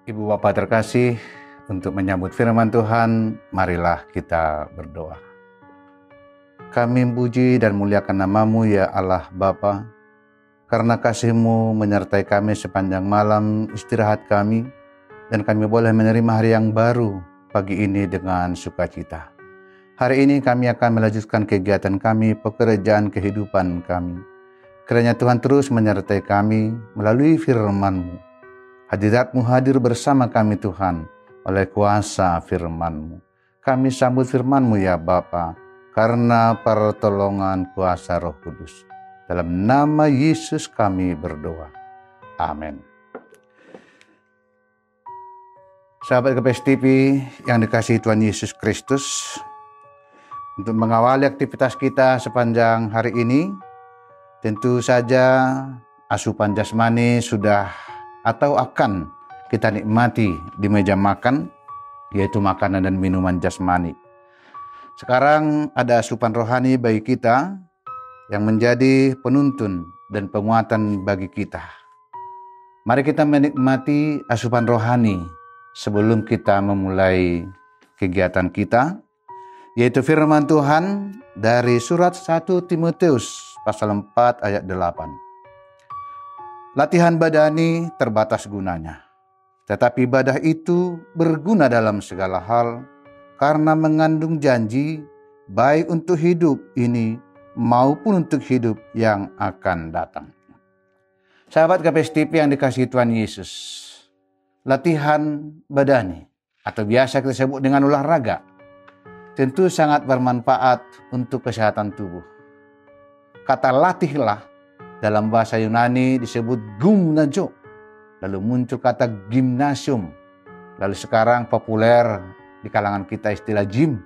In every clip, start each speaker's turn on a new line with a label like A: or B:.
A: Ibu Bapa terkasih, untuk menyambut firman Tuhan, marilah kita berdoa. Kami puji dan muliakan nama-Mu ya Allah Bapa, karena kasih-Mu menyertai kami sepanjang malam istirahat kami, dan kami boleh menerima hari yang baru pagi ini dengan sukacita. Hari ini kami akan melanjutkan kegiatan kami, pekerjaan kehidupan kami. Kiranya Tuhan terus menyertai kami melalui firman-Mu. Hadirat-Mu hadir bersama kami Tuhan oleh kuasa firman-Mu. Kami sambut firman-Mu ya Bapa, karena pertolongan kuasa Roh Kudus. Dalam nama Yesus kami berdoa. Amin. Sahabat KPS TV yang dikasihi Tuhan Yesus Kristus, untuk mengawali aktivitas kita sepanjang hari ini, tentu saja asupan jasmani sudah atau akan kita nikmati di meja makan, yaitu makanan dan minuman jasmani. Sekarang ada asupan rohani bagi kita yang menjadi penuntun dan penguatan bagi kita. Mari kita menikmati asupan rohani sebelum kita memulai kegiatan kita, yaitu firman Tuhan dari surat 1 Timotius pasal 4 ayat 8. Latihan badani terbatas gunanya, tetapi ibadah itu berguna dalam segala hal karena mengandung janji baik untuk hidup ini maupun untuk hidup yang akan datang. Sahabat KPS TV yang dikasihi Tuhan Yesus, latihan badani atau biasa kita sebut dengan olahraga tentu sangat bermanfaat untuk kesehatan tubuh. Kata latihlah dalam bahasa Yunani disebut gymnazo, lalu muncul kata gimnasium, lalu sekarang populer di kalangan kita istilah gym.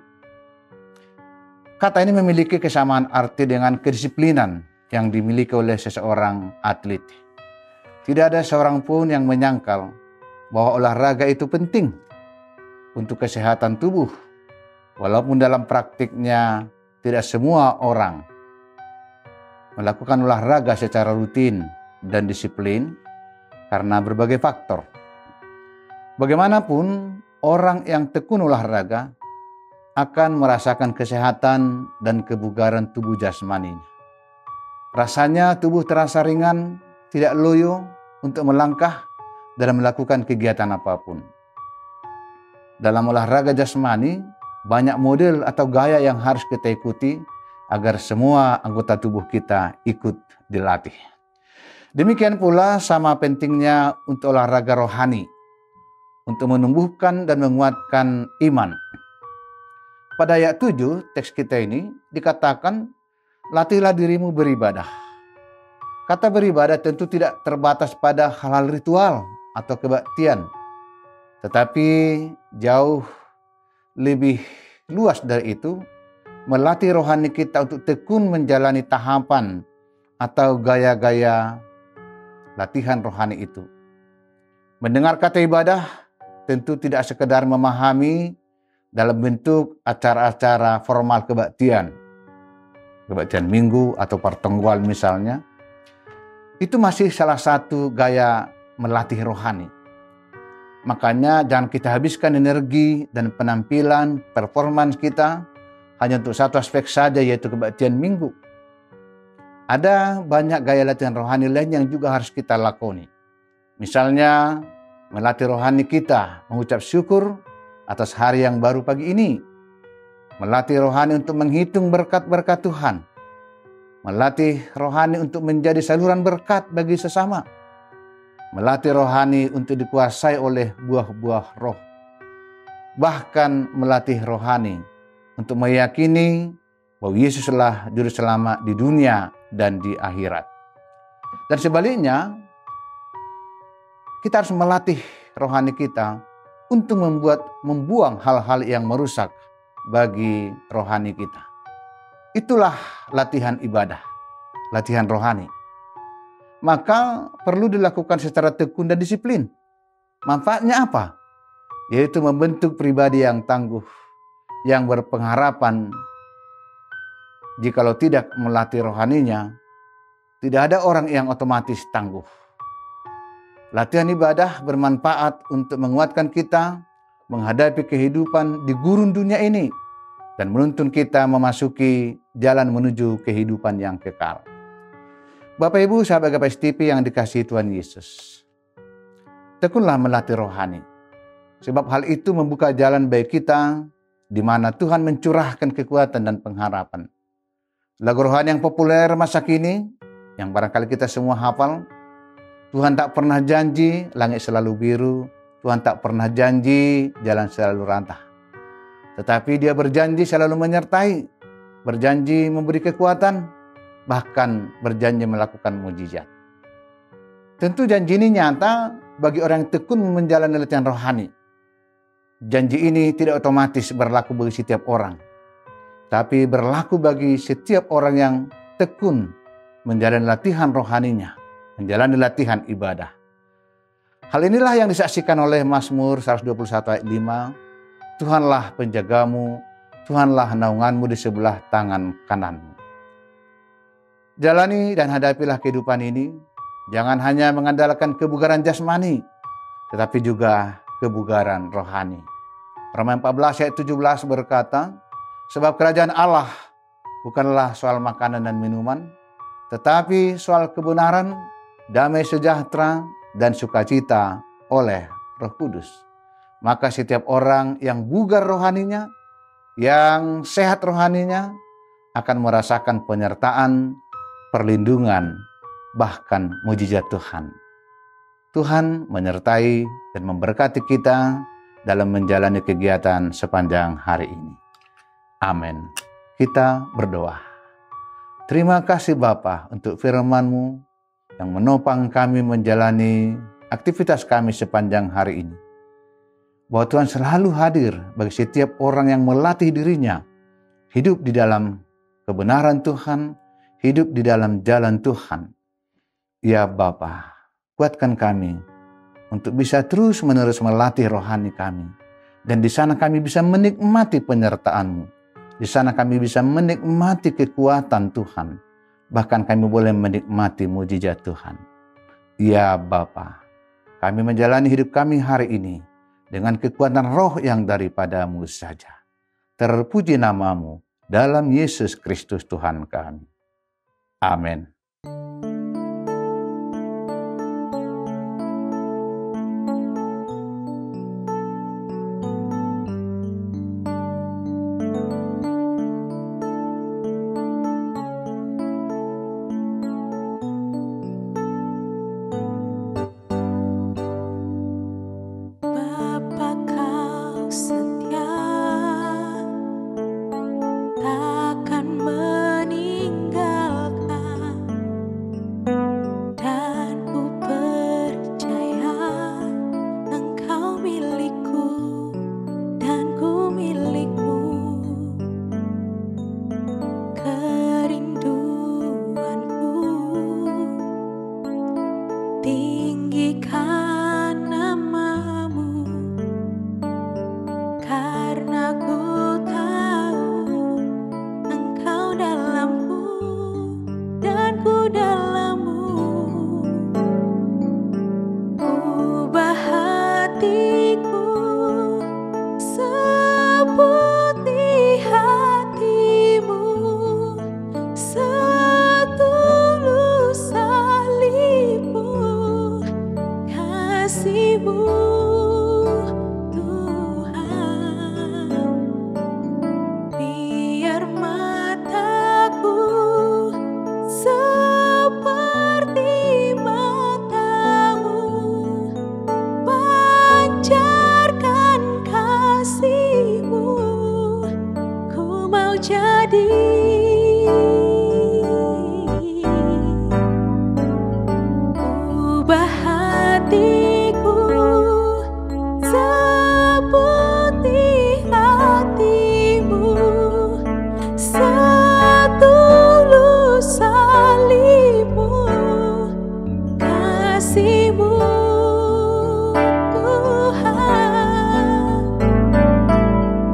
A: Kata ini memiliki kesamaan arti dengan kedisiplinan yang dimiliki oleh seseorang atlet. Tidak ada seorang pun yang menyangkal bahwa olahraga itu penting untuk kesehatan tubuh, walaupun dalam praktiknya tidak semua orang melakukan olahraga secara rutin dan disiplin karena berbagai faktor. Bagaimanapun, orang yang tekun olahraga akan merasakan kesehatan dan kebugaran tubuh jasmaninya. Rasanya tubuh terasa ringan, tidak loyo untuk melangkah dan melakukan kegiatan apapun. Dalam olahraga jasmani, banyak model atau gaya yang harus kita ikuti agar semua anggota tubuh kita ikut dilatih. Demikian pula sama pentingnya untuk olahraga rohani, untuk menumbuhkan dan menguatkan iman. Pada ayat 7 teks kita ini dikatakan, latihlah dirimu beribadah. Kata beribadah tentu tidak terbatas pada hal-hal ritual atau kebaktian, tetapi jauh lebih luas dari itu, melatih rohani kita untuk tekun menjalani tahapan atau gaya-gaya latihan rohani itu. Mendengar kata ibadah tentu tidak sekedar memahami dalam bentuk acara-acara formal kebaktian minggu atau pertenggual misalnya. Itu masih salah satu gaya melatih rohani. Makanya jangan kita habiskan energi dan penampilan, performance kita hanya untuk satu aspek saja, yaitu kebaktian minggu. Ada banyak gaya latihan rohani lain yang juga harus kita lakoni. Misalnya, melatih rohani kita mengucap syukur atas hari yang baru pagi ini. Melatih rohani untuk menghitung berkat-berkat Tuhan. Melatih rohani untuk menjadi saluran berkat bagi sesama. Melatih rohani untuk dikuasai oleh buah-buah roh. Bahkan melatih rohani untuk meyakini bahwa Yesuslah juru selamat di dunia dan di akhirat. Dan sebaliknya, kita harus melatih rohani kita untuk membuang hal-hal yang merusak bagi rohani kita. Itulah latihan ibadah, latihan rohani. Maka perlu dilakukan secara tekun dan disiplin. Manfaatnya apa? Yaitu membentuk pribadi yang tangguh, yang berpengharapan. Jikalau tidak melatih rohaninya, tidak ada orang yang otomatis tangguh. Latihan ibadah bermanfaat untuk menguatkan kita menghadapi kehidupan di gurun dunia ini dan menuntun kita memasuki jalan menuju kehidupan yang kekal. Bapak Ibu sahabat GPS TV yang dikasihi Tuhan Yesus, tekunlah melatih rohani, sebab hal itu membuka jalan bagi kita di mana Tuhan mencurahkan kekuatan dan pengharapan. Lagu rohani yang populer masa kini, yang barangkali kita semua hafal, Tuhan tak pernah janji langit selalu biru, Tuhan tak pernah janji jalan selalu rantah. Tetapi Dia berjanji selalu menyertai, berjanji memberi kekuatan, bahkan berjanji melakukan mujizat. Tentu janji ini nyata bagi orang yang tekun menjalani latihan rohani. Janji ini tidak otomatis berlaku bagi setiap orang, tapi berlaku bagi setiap orang yang tekun menjalani latihan rohaninya, menjalani latihan ibadah. Hal inilah yang disaksikan oleh Mazmur 121 ayat 5. Tuhanlah penjagamu, Tuhanlah naunganmu di sebelah tangan kananmu. Jalani dan hadapilah kehidupan ini, jangan hanya mengandalkan kebugaran jasmani, tetapi juga kebugaran rohani. Roma 14 ayat 17 berkata, sebab kerajaan Allah bukanlah soal makanan dan minuman, tetapi soal kebenaran, damai sejahtera, dan sukacita oleh Roh Kudus. Maka setiap orang yang bugar rohaninya, yang sehat rohaninya, akan merasakan penyertaan, perlindungan, bahkan mujizat Tuhan. Tuhan menyertai dan memberkati kita dalam menjalani kegiatan sepanjang hari ini. Amin. Kita berdoa. Terima kasih Bapa untuk firman-Mu yang menopang kami menjalani aktivitas kami sepanjang hari ini. Bahwa Tuhan selalu hadir bagi setiap orang yang melatih dirinya hidup di dalam kebenaran Tuhan, hidup di dalam jalan Tuhan. Ya Bapa, kuatkan kami untuk bisa terus-menerus melatih rohani kami. Dan di sana kami bisa menikmati penyertaan-Mu. Di sana kami bisa menikmati kekuatan Tuhan. Bahkan kami boleh menikmati mujizat Tuhan. Ya Bapa, kami menjalani hidup kami hari ini dengan kekuatan roh yang daripada-Mu saja. Terpuji nama-Mu dalam Yesus Kristus Tuhan kami. Amin.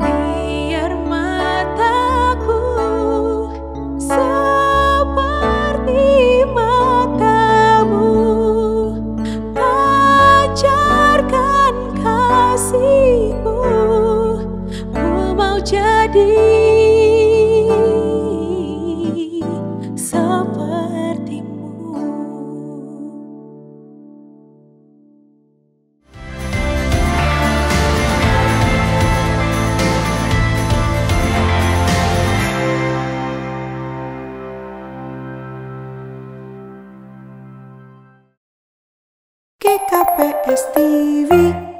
B: Biar mataku GKPS TV.